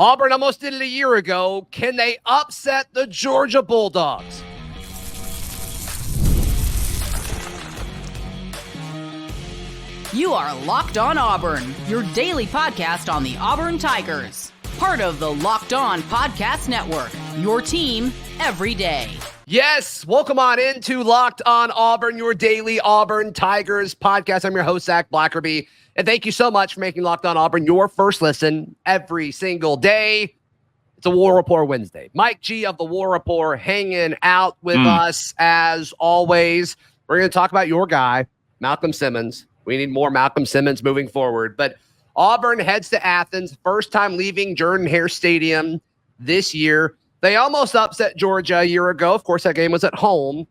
Auburn almost did it a year ago. Can they upset the Georgia Bulldogs? You are Locked On Auburn, your daily podcast on the Auburn Tigers. Part of the Locked On Podcast Network, your team every day. Yes, welcome on into Locked On Auburn, your daily Auburn Tigers podcast. I'm your host, Zach Blackerby, and thank you so much for making Locked On Auburn your first listen every single day. It's a War Rapport Wednesday. Mike G of the War Rapport hanging out with us as always. We're going to talk about your guy, Malcolm Simmons. We need more Malcolm Simmons moving forward. But Auburn heads to Athens, first time leaving Jordan-Hare Stadium this year. They almost upset Georgia a year ago. Of course, that game was at home.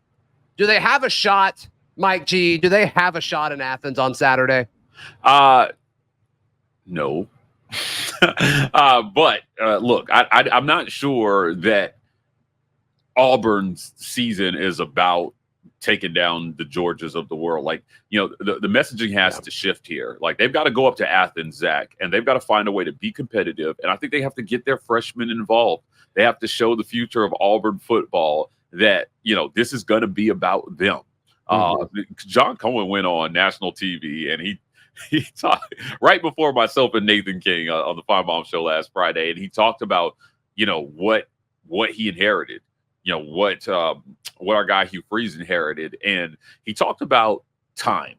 Do they have a shot, Mike G? Do they have a shot in Athens on Saturday? No. But look, I'm not sure that Auburn's season is about taking down the Georgias of the world. Like, the messaging has to shift here. Like, they've got to go up to Athens, Zach, and they've got to find a way to be competitive. And I think they have to get their freshmen involved. They have to show the future of Auburn football that, this is going to be about them. John Coleman went on national TV and he talked right before myself and Nathan King on the Fine Show last Friday. And he talked about, what he inherited, what our guy Hugh Freeze inherited. And he talked about time.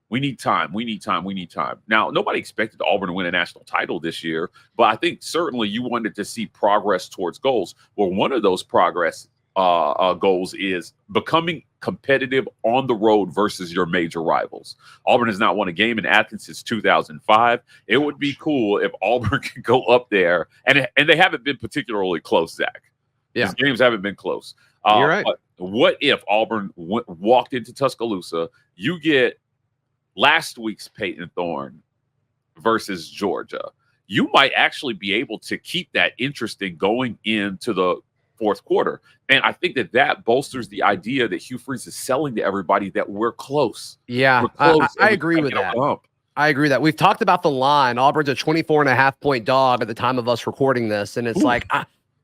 We need time. We need time. We need time. Now, nobody expected Auburn to win a national title this year, but I think certainly you wanted to see progress towards goals. Well, one of those progress goals is becoming competitive on the road versus your major rivals. Auburn has not won a game in Athens since 2005. It would be cool if Auburn could go up there, and they haven't been particularly close, Zach. Yeah. These games haven't been close. You're right. But what if Auburn walked into Tuscaloosa, you get last week's Payton Thorne versus Georgia? You might actually be able to keep that interesting going into the fourth quarter. And I think that bolsters the idea that Hugh Freeze is selling to everybody that we're close. Yeah, I agree with that. I agree that. We've talked about the line. Auburn's a 24.5-point dog at the time of us recording this. And it's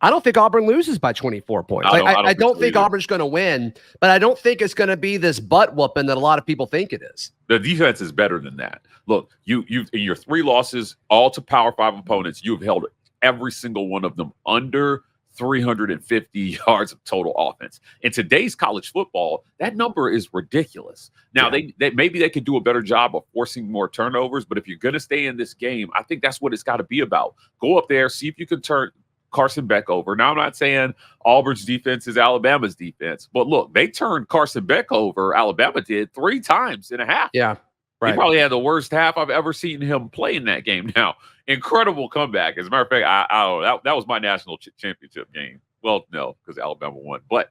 I don't think Auburn loses by 24 points. I don't think Auburn's going to win, but I don't think it's going to be this butt whooping that a lot of people think it is. The defense is better than that. Look, you've in your 3 losses, all to Power 5 opponents, you've held every single one of them under 350 yards of total offense. In today's college football, that number is ridiculous. Now, they maybe they could do a better job of forcing more turnovers, but if you're going to stay in this game, I think that's what it's got to be about. Go up there, see if you can turn Carson Beck over. Now, I'm not saying Auburn's defense is Alabama's defense, but look, they turned Carson Beck over. Alabama did 3 times and a half. Yeah, right. He probably had the worst half I've ever seen him play in that game. Now, incredible comeback. As a matter of fact, I don't know, that was my national championship game. Well, no, because Alabama won, but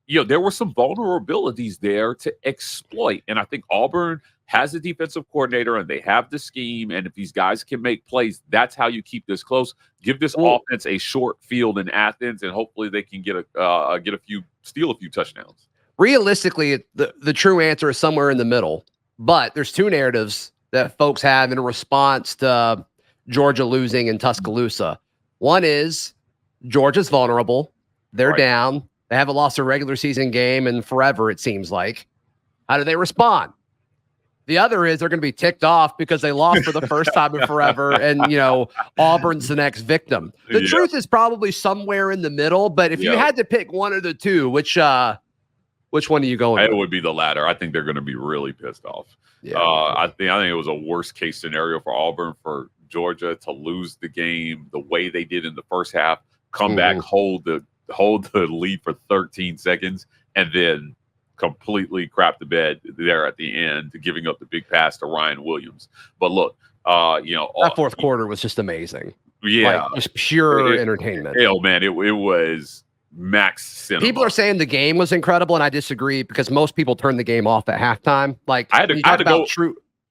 there were some vulnerabilities there to exploit, and I think Auburn has a defensive coordinator and they have the scheme. And if these guys can make plays, that's how you keep this close. Give this offense a short field in Athens, and hopefully they can steal a few touchdowns. Realistically, the true answer is somewhere in the middle. But there's 2 narratives that folks have in response to Georgia losing in Tuscaloosa. One is Georgia's vulnerable. They're down. They haven't lost a regular season game in forever, it seems like. How do they respond? The other is they're going to be ticked off because they lost for the first time in forever, and, Auburn's the next victim. The truth is probably somewhere in the middle, but if you had to pick one of the two, which one are you going with? It would be the latter. I think they're going to be really pissed off. Yeah. I think it was a worst case scenario for Auburn, for Georgia to lose the game the way they did in the first half, come back, hold the lead for 13 seconds, and then completely crap the bed there at the end, giving up the big pass to Ryan Williams. But look, that fourth quarter was just amazing. Yeah, just pure entertainment. Man, it was max cinema. People are saying the game was incredible, and I disagree because most people turn the game off at halftime. Like, I had to go.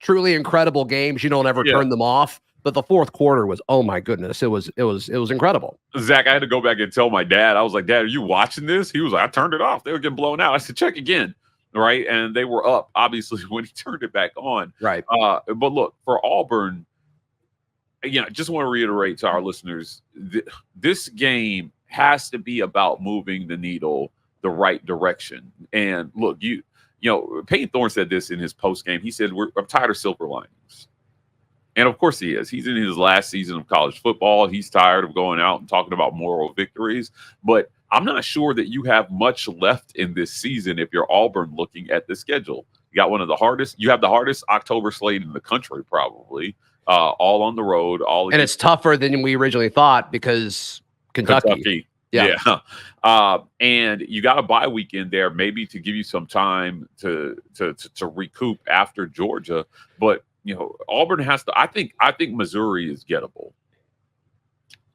Truly incredible games, you don't ever turn them off. But the fourth quarter was, oh my goodness, it was incredible. Zach, I had to go back and tell my dad. I was like, Dad, are you watching this? He was like, I turned it off. They were getting blown out. I said, check again. Right. And they were up, obviously, when he turned it back on. Right. But look, for Auburn, just want to reiterate to our listeners, this game has to be about moving the needle the right direction. And look, Payton Thorne said this in his post game. He said, I'm tired of silver linings. And of course he is. He's in his last season of college football. He's tired of going out and talking about moral victories. But I'm not sure that you have much left in this season if you're Auburn looking at the schedule. You got you have the hardest October slate in the country, probably, all on the road. And it's tougher than we originally thought because Kentucky. Yeah. And you got a bye week in there, maybe to give you some time to recoup after Georgia. But Auburn has to. I think Missouri is gettable.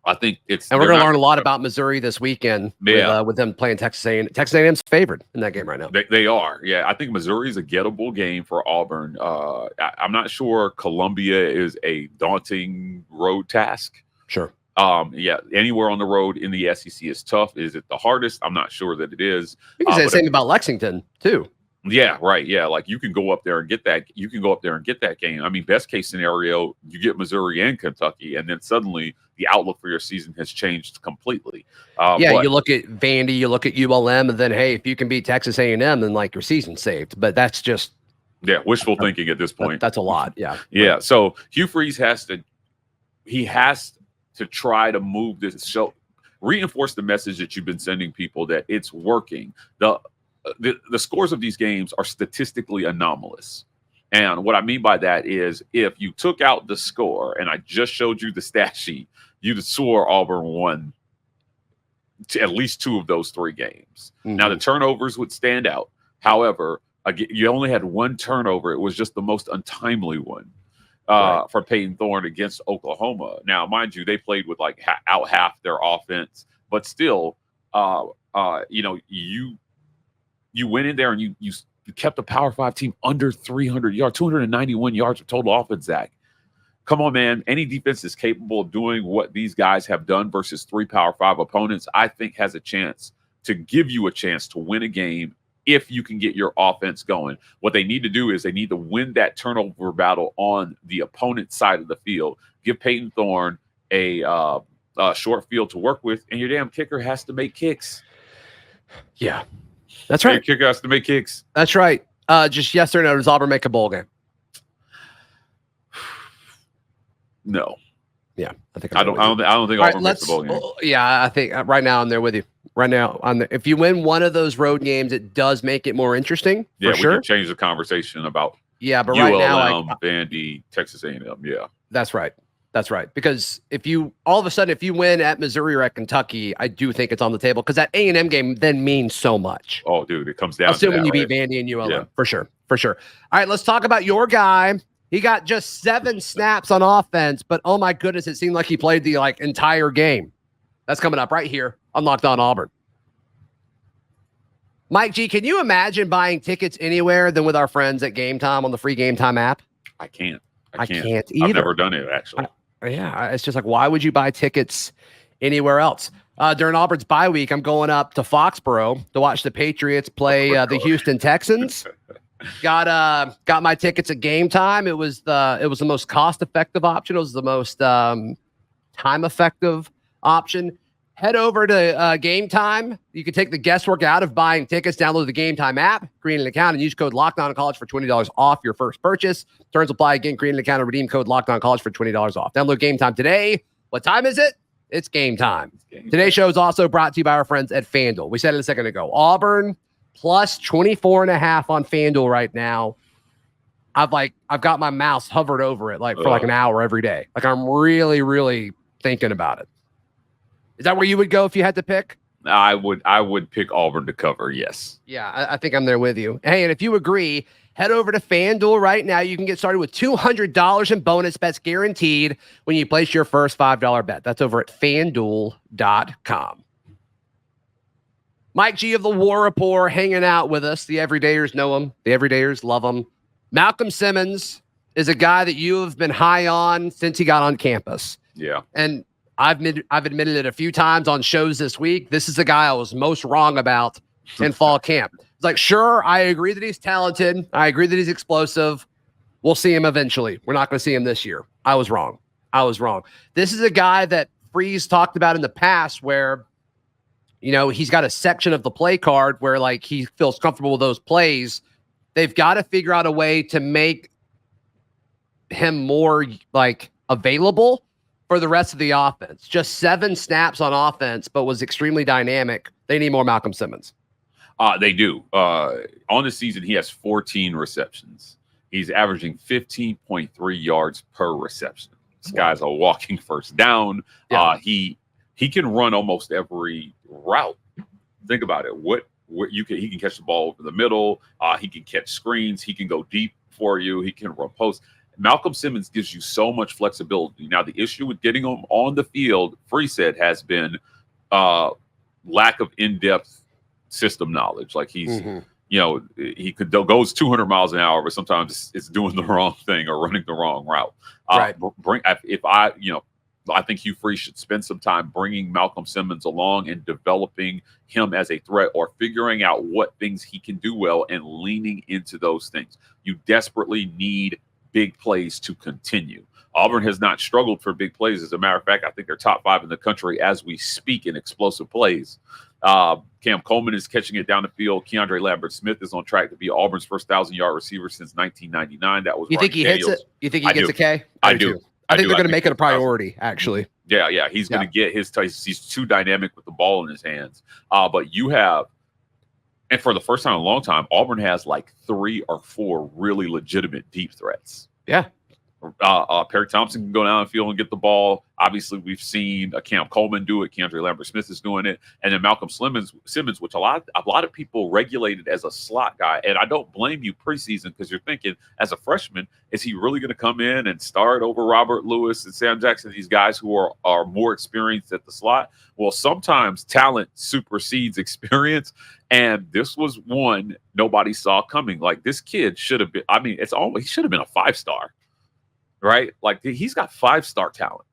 I think it's. And we're going to learn a lot about Missouri this weekend. With them playing Texas A&M. Texas A&M's favored in that game right now. They are. Yeah, I think Missouri is a gettable game for Auburn. I'm not sure Columbia is a daunting road task. Sure. Anywhere on the road in the SEC is tough. Is it the hardest? I'm not sure that it is. You can say the same about Lexington too. Yeah, right. Yeah, like you can go up there and get that. You can go up there and get that game. I mean, best case scenario, you get Missouri and Kentucky, and then suddenly the outlook for your season has changed completely. You look at Vandy, you look at ULM, and then hey, if you can beat Texas A&M, then like your season's saved. But that's just wishful thinking at this point. That's a lot. Yeah. Yeah. So Hugh Freeze has to try to move this show, reinforce the message that you've been sending people that it's working. The scores of these games are statistically anomalous. And what I mean by that is if you took out the score and I just showed you the stat sheet, you'd swore Auburn won at least 2 of those 3 games. Mm-hmm. Now, the turnovers would stand out. However, you only had 1 turnover. It was just the most untimely one for Payton Thorne against Oklahoma. Now, mind you, they played with like out half their offense, but still, you went in there and you kept the Power 5 team under 300 yards, 291 yards of total offense, Zach. Come on, man. Any defense is capable of doing what these guys have done versus 3 Power 5 opponents, I think has a chance to give you a chance to win a game if you can get your offense going. What they need to do is they need to win that turnover battle on the opponent's side of the field. Give Payton Thorne a short field to work with, and your damn kicker has to make kicks. Yeah. That's right. Your kicker has to make kicks. That's right. Just yes or no, does Auburn make a bowl game? No. Yeah, I think I don't think Auburn makes a bowl game. Yeah, I think right now I'm there with you. Right now, if you win one of those road games, it does make it more interesting. Yeah, we can change the conversation about but ULM, right now, Vandy, Texas A&M. Yeah, that's right. That's right. Because if you all of a sudden, if you win at Missouri or at Kentucky, I do think it's on the table because that A&M game then means so much. Oh, dude, it comes down assuming to that, you beat Vandy and ULM. For sure. All right, let's talk about your guy. He got just 7 snaps on offense, but oh my goodness, it seemed like he played the entire game. That's coming up right here on Locked On Auburn. Mike G, can you imagine buying tickets anywhere than with our friends at Game Time on the free Game Time app? I can't. I can't either. I've never done it, actually. It's just like, why would you buy tickets anywhere else? During Auburn's bye week, I'm going up to Foxborough to watch the Patriots play the Houston Texans. Got my tickets at Game Time. It was the most cost-effective option. It was the most time-effective option. Head over to Game Time. You can take the guesswork out of buying tickets. Download the Game Time app, create an account, and use code LOCKEDONCollege for $20 off your first purchase. Terms apply. Again, create an account and redeem code LOCKEDONCollege for $20 off. Download Game Time today. What time is it? It's game time. Today's show is also brought to you by our friends at FanDuel. We said it a second ago. Auburn plus 24.5 on FanDuel right now. I've got my mouse hovered over it for an hour every day. I'm really, really thinking about it. Is that where you would go if you had to pick? I would pick Auburn to cover, yes. Yeah, I think I'm there with you. Hey, and if you agree, head over to FanDuel right now. You can get started with $200 in bonus bets guaranteed when you place your first $5 bet. That's over at FanDuel.com. Mike G of the War Rapport hanging out with us. The everydayers know him. The everydayers love him. Malcolm Simmons is a guy that you have been high on since he got on campus. Yeah. And I've admitted it a few times on shows this week. This is the guy I was most wrong about in fall camp. It's like, sure, I agree that he's talented. I agree that he's explosive. We'll see him eventually. We're not going to see him this year. I was wrong. I was wrong. This is a guy that Freeze talked about in the past where, he's got a section of the play card where like he feels comfortable with those plays. They've got to figure out a way to make him more like available for the rest of the offense. Just 7 snaps on offense, but was extremely dynamic. They need more Malcolm Simmons. They do. On the season, he has 14 receptions. He's averaging 15.3 yards per reception. This guy's a walking first down. Yeah. He can run almost every route. Think about it. He can catch the ball over the middle. He can catch screens. He can go deep for you. He can run post. Malcolm Simmons gives you so much flexibility. Now, the issue with getting him on the field, Free said, has been lack of in-depth system knowledge. Like he's, he goes 200 miles an hour, but sometimes it's doing the wrong thing or running the wrong route. Right. I think Hugh Freeze should spend some time bringing Malcolm Simmons along and developing him as a threat or figuring out what things he can do well and leaning into those things. You desperately need big plays to continue. Auburn has not struggled for big plays. As a matter of fact, I think they're top 5 in the country as we speak in explosive plays. Cam Coleman is catching it down the field. KeAndre Lambert-Smith is on track to be Auburn's first 1,000-yard receiver since 1999. That was. You think he hits it? You think he gets a K? I do. I think they're going to make it a priority, actually. Yeah. He's going to get his. He's too dynamic with the ball in his hands. But you have, and for the first time in a long time, Auburn has like 3 or 4 really legitimate deep threats. Yeah. Perry Thompson can go down the field and get the ball. Obviously, we've seen Cam Coleman do it. KeAndre Lambert-Smith is doing it, and then Malcolm Simmons, which a lot of people regulated as a slot guy. And I don't blame you preseason because you're thinking, as a freshman, is he really going to come in and start over Robert Lewis and Sam Jackson, these guys who are more experienced at the slot? Well, sometimes talent supersedes experience, and this was one nobody saw coming. Like, this kid should have been. I mean, he should have been a 5-star. Right? Like, he's got 5-star talent.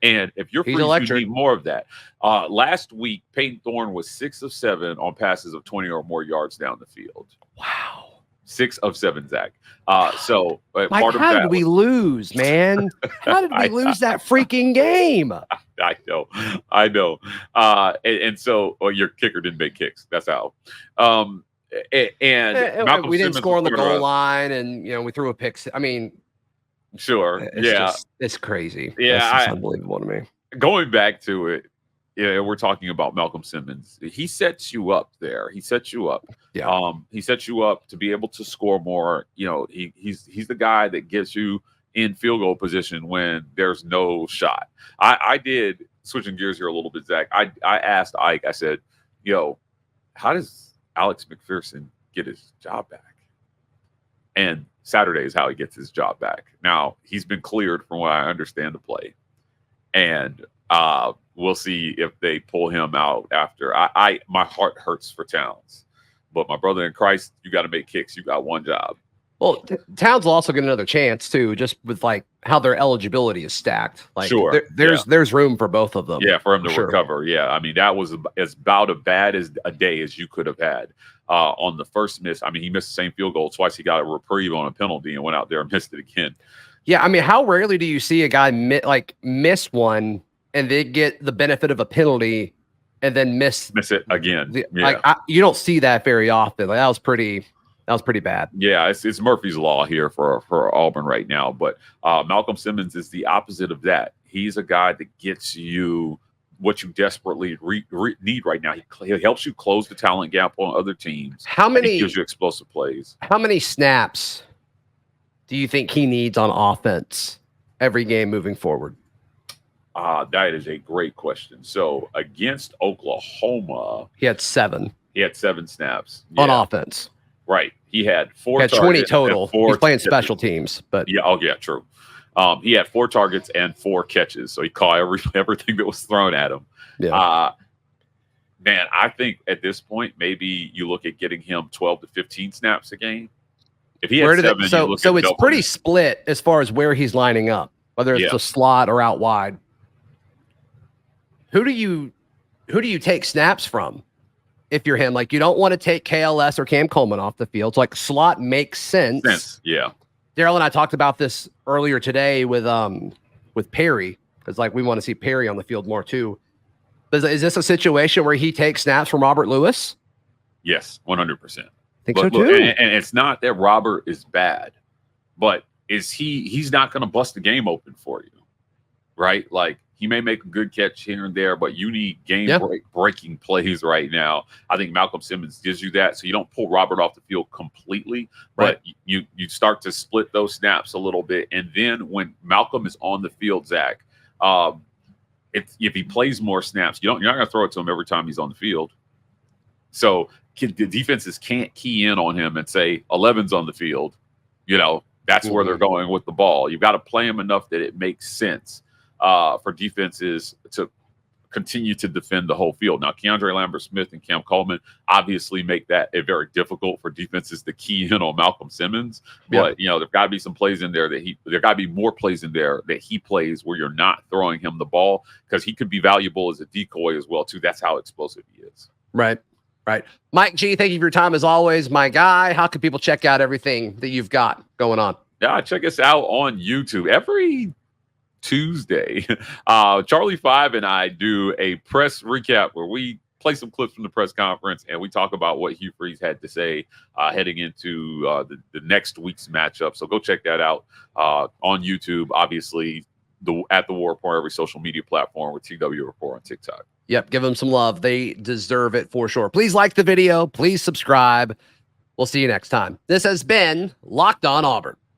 And if you're free, you need more of that. Last week, Payton Thorne was 6 of 7 on passes of 20 or more yards down the field. Wow. 6 of 7, Zach. Mike, how did we lose, man? How did we lose that freaking game? I know. And so your kicker didn't make kicks. That's how. And Malcolm we didn't Simmons score on the goal line, and we threw a pick. I mean, sure. It's crazy. Yeah. It's unbelievable to me. Going back to it, we're talking about Malcolm Simmons. He sets you up there. He sets you up. Yeah. He sets you up to be able to score more. He's the guy that gets you in field goal position when there's no shot. I did, switching gears here a little bit, Zach. I asked Ike, I said, how does Alex McPherson get his job back? And Saturday is how he gets his job back. Now, he's been cleared from what I understand to play. And we'll see if they pull him out after. My heart hurts for Towns. But my brother in Christ, you got to make kicks. You got one job. Well, Towns will also get another chance, too, just with, like, how their eligibility is stacked. Like, sure. There's room for both of them. Yeah, for him to recover. Yeah, I mean, that was as about as bad as a day as you could have had. On the first miss, I mean, he missed the same field goal twice. He got a reprieve on a penalty and went out there and missed it again. Yeah, I mean, how rarely do you see a guy miss one and they get the benefit of a penalty and then miss it again? You don't see that very often. Like, that was pretty bad. Yeah, it's Murphy's Law here for Auburn right now. But Malcolm Simmons is the opposite of that. He's a guy that gets you what you desperately need right now. He helps you close the talent gap on other teams. He gives you explosive plays. How many snaps do you think he needs on offense every game moving forward? That is a great question. So against Oklahoma, he had 7. He had 7 snaps on offense. Right. He had 4. He had 20 total. He's playing special teams, but yeah. Oh yeah, true. He had 4 targets and 4 catches, so he caught everything that was thrown at him. Yeah. Man, I think at this point, maybe you look at getting him 12 to 15 snaps a game. If he had 7, so it's pretty split as far as where he's lining up, whether it's the slot or out wide. Who do you take snaps from if you're him? Like, you don't want to take KLS or Cam Coleman off the field. So, like, slot makes sense. Yeah. Daryl and I talked about this earlier today with with Perry, because like we want to see Perry on the field more too. Is this a situation where he takes snaps from Robert Lewis? Yes, 100%. Think so too. Look, and it's not that Robert is bad, but he's not going to bust the game open for you, right? Like, he may make a good catch here and there, but you need breaking plays right now. I think Malcolm Simmons gives you that, so you don't pull Robert off the field completely, but you start to split those snaps a little bit. And then when Malcolm is on the field, Zach, if he plays more snaps, you're not going to throw it to him every time he's on the field. So the defenses can't key in on him and say 11's on the field. That's where they're going with the ball. You've got to play him enough that it makes sense for defenses to continue to defend the whole field. Now, KeAndre Lambert-Smith and Coleman obviously make that very difficult for defenses to key in on Malcolm Simmons. But, there've got to be some plays in there there got to be more plays in there that he plays where you're not throwing him the ball, because he could be valuable as a decoy as well, too. That's how explosive he is. Right. Mike G, thank you for your time as always, my guy. How can people check out everything that you've got going on? Yeah, check us out on YouTube every Tuesday. Charlie 5 and I do a press recap where we play some clips from the press conference and we talk about what Hugh Freeze had to say heading into the next week's matchup. So go check that out on YouTube. Obviously, at the War Rapport, every social media platform, with TW Rapport on TikTok. Yep, give them some love. They deserve it for sure. Please like the video. Please subscribe. We'll see you next time. This has been Locked On Auburn.